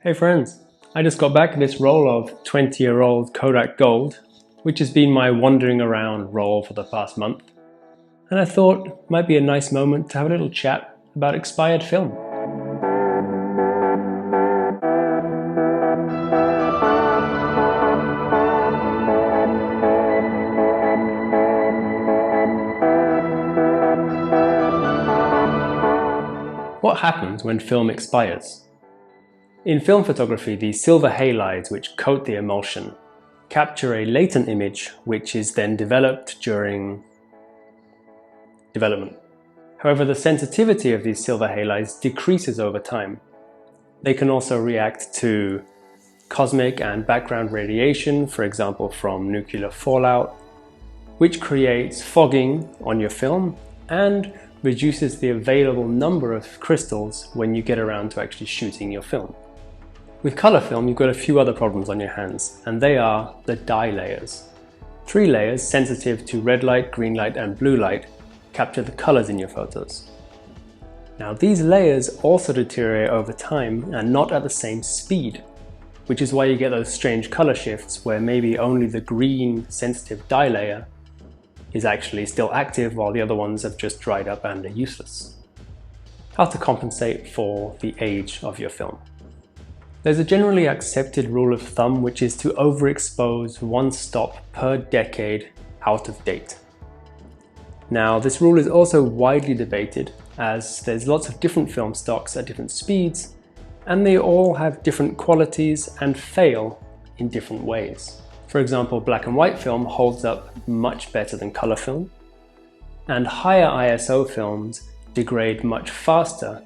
Hey friends, I just got back this roll of 20-year-old Kodak Gold, which has been my wandering around roll for the past month, and I thought it might be a nice moment to have a little chat about expired film. What happens when film expires? In film photography, the silver halides which coat the emulsion capture a latent image which is then developed during development. However, the sensitivity of these silver halides decreases over time. They can also react to cosmic and background radiation, for example from nuclear fallout, which creates fogging on your film and reduces the available number of crystals when you get around to actually shooting your film. With color film, you've got a few other problems on your hands, and they are the dye layers. 3 layers sensitive to red light, green light, and blue light capture the colors in your photos. Now, these layers also deteriorate over time and not at the same speed, which is why you get those strange color shifts where maybe only the green sensitive dye layer is actually still active while the other ones have just dried up and are useless. How to compensate for the age of your film. There's a generally accepted rule of thumb which is to overexpose 1 stop per decade out of date. Now, this rule is also widely debated as there's lots of different film stocks at different speeds and they all have different qualities and fail in different ways. For example, black and white film holds up much better than color film, and higher ISO films degrade much faster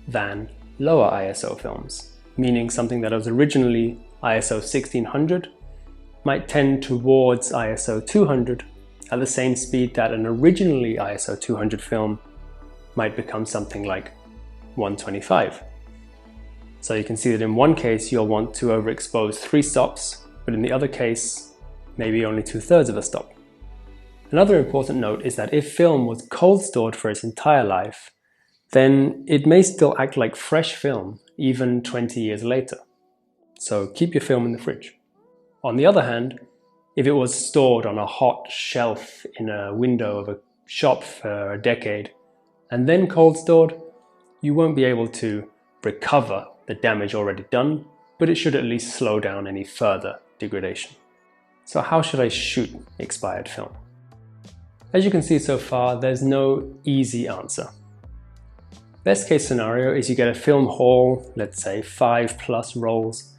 than lower ISO films, meaning something that was originally ISO 1600 might tend towards ISO 200 at the same speed that an originally ISO 200 film might become something like 125. So you can see that in one case you'll want to overexpose 3 stops, but in the other case, maybe only 2/3 of a stop. Another important note is that if film was cold stored for its entire life, then it may still act like fresh film even 20 years later. So keep your film in the fridge. On the other hand, if it was stored on a hot shelf in a window of a shop for a decade and then cold stored, you won't be able to recover the damage already done, but it should at least slow down any further degradation. So how should I shoot expired film? As you can see so far, there's no easy answer. Best case scenario is you get a film haul, let's say 5+ rolls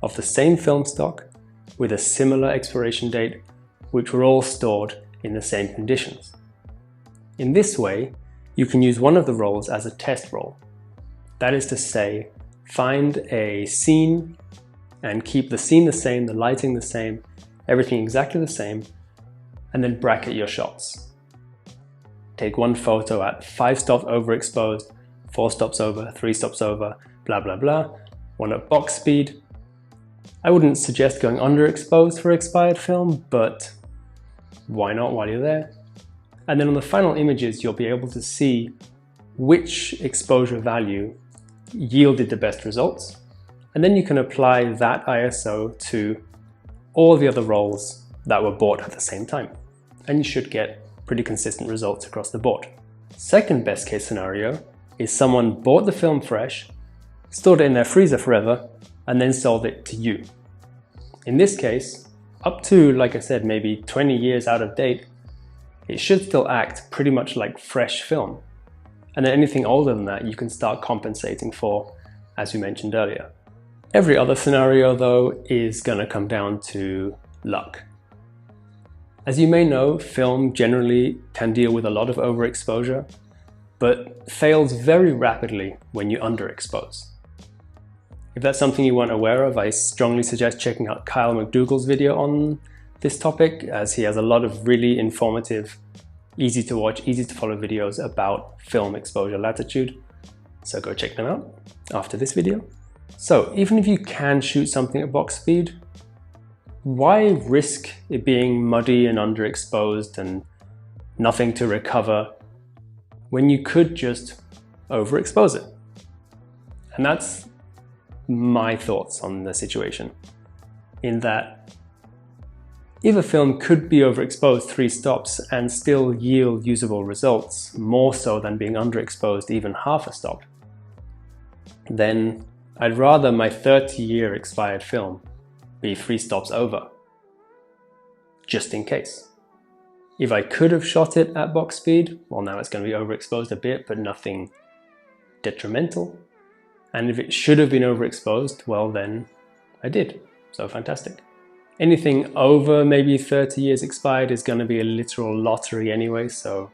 of the same film stock with a similar expiration date, which were all stored in the same conditions. In this way, you can use one of the rolls as a test roll. That is to say, find a scene and keep the scene the same, the lighting the same, everything exactly the same, and then bracket your shots. Take one photo at 5 stops overexposed, 4 stops over, 3 stops over, blah blah blah, one at box speed. I wouldn't suggest going underexposed for expired film, but why not while you're there? And then on the final images, you'll be able to see which exposure value yielded the best results. And then you can apply that ISO to all the other rolls that were bought at the same time. And you should get pretty consistent results across the board. Second best case scenario is someone bought the film fresh, stored it in their freezer forever, and then sold it to you. In this case, up to, like I said, maybe 20 years out of date, it should still act pretty much like fresh film. And then anything older than that, you can start compensating for, as we mentioned earlier. Every other scenario, though, is going to come down to luck. As you may know, film generally can deal with a lot of overexposure, but fails very rapidly when you underexpose. If that's something you weren't aware of, I strongly suggest checking out Kyle McDougall's video on this topic, as he has a lot of really informative, easy to watch, easy to follow videos about film exposure latitude. So go check them out after this video. So even if you can shoot something at box speed, why risk it being muddy and underexposed and nothing to recover when you could just overexpose it? And that's my thoughts on the situation, in that if a film could be overexposed 3 stops and still yield usable results, more so than being underexposed even half a stop, then I'd rather my 30-year expired film be 3 stops over, just in case. If I could have shot it at box speed, well, now it's going to be overexposed a bit, but nothing detrimental. And if it should have been overexposed, well, then I did. So fantastic. Anything over maybe 30 years expired is going to be a literal lottery anyway, so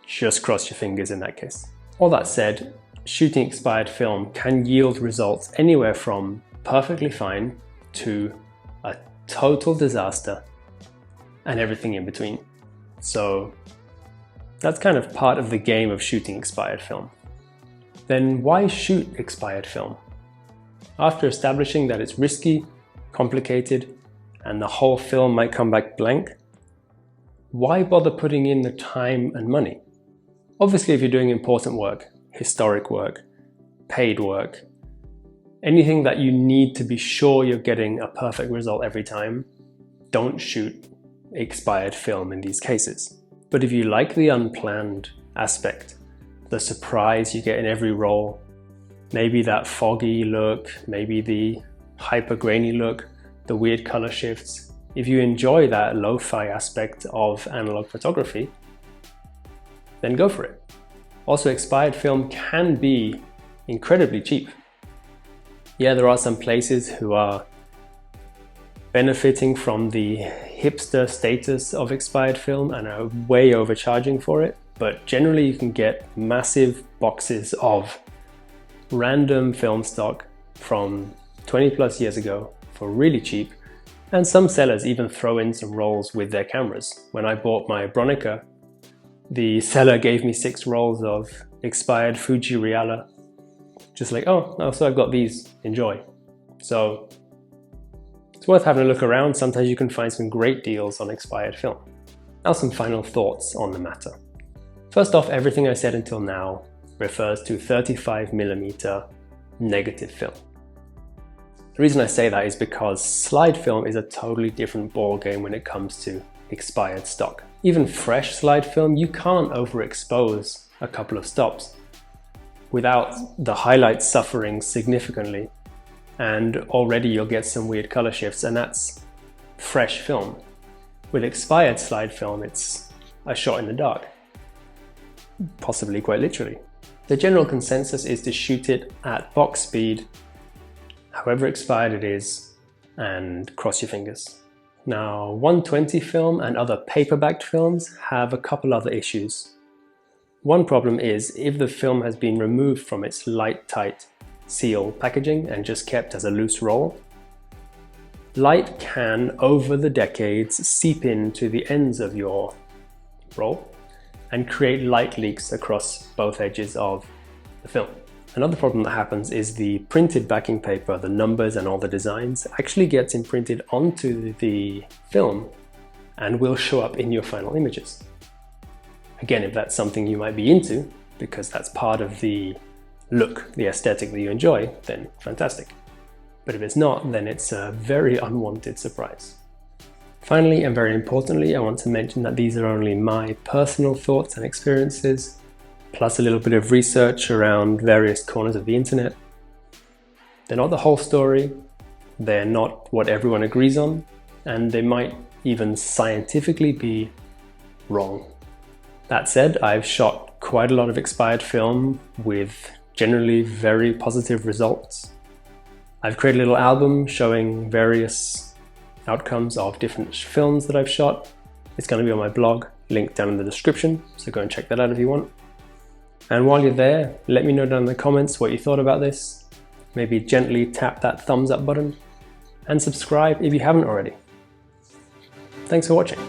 just cross your fingers in that case. All that said, shooting expired film can yield results anywhere from perfectly fine to a total disaster and everything in between. So that's kind of part of the game of shooting expired film. Then why shoot expired film? After establishing that it's risky, complicated, and the whole film might come back blank, why bother putting in the time and money? Obviously, if you're doing important work, historic work, paid work, anything that you need to be sure you're getting a perfect result every time, don't shoot expired film in these cases. But if you like the unplanned aspect, the surprise you get in every roll, maybe that foggy look, maybe the hyper grainy look, the weird color shifts, if you enjoy that lo-fi aspect of analog photography, then go for it. Also, expired film can be incredibly cheap. Yeah, there are some places who are benefiting from the hipster status of expired film and are way overcharging for it, but generally you can get massive boxes of random film stock from 20 plus years ago for really cheap, and some sellers even throw in some rolls with their cameras. When I bought my Bronica, the seller gave me 6 rolls of expired Fuji Reala, just like, oh, so I've got these, enjoy. So it's worth having a look around. Sometimes you can find some great deals on expired film. Now some final thoughts on the matter. First off, everything I said until now refers to 35mm negative film. The reason I say that is because slide film is a totally different ballgame when it comes to expired stock. Even fresh slide film, you can't overexpose a couple of stops without the highlights suffering significantly, and already you'll get some weird color shifts, and that's fresh film. With expired slide film, it's a shot in the dark, possibly quite literally. The general consensus is to shoot it at box speed, however expired it is, and cross your fingers. Now, 120 film and other paper-backed films have a couple other issues. One problem is if the film has been removed from its light tight seal packaging and just kept as a loose roll, light can, over the decades, seep into the ends of your roll and create light leaks across both edges of the film. Another problem that happens is the printed backing paper, the numbers and all the designs, actually gets imprinted onto the film and will show up in your final images. Again, if that's something you might be into, because that's part of the look, the aesthetic that you enjoy, then fantastic. But if it's not, then it's a very unwanted surprise. Finally, and very importantly, I want to mention that these are only my personal thoughts and experiences, plus a little bit of research around various corners of the internet. They're not the whole story, they're not what everyone agrees on, and they might even scientifically be wrong. That said, I've shot quite a lot of expired film with generally very positive results. I've created a little album showing various outcomes of different films that I've shot. It's going to be on my blog, linked down in the description, so go and check that out if you want. And while you're there, let me know down in the comments what you thought about this. Maybe gently tap that thumbs up button and subscribe if you haven't already. Thanks for watching.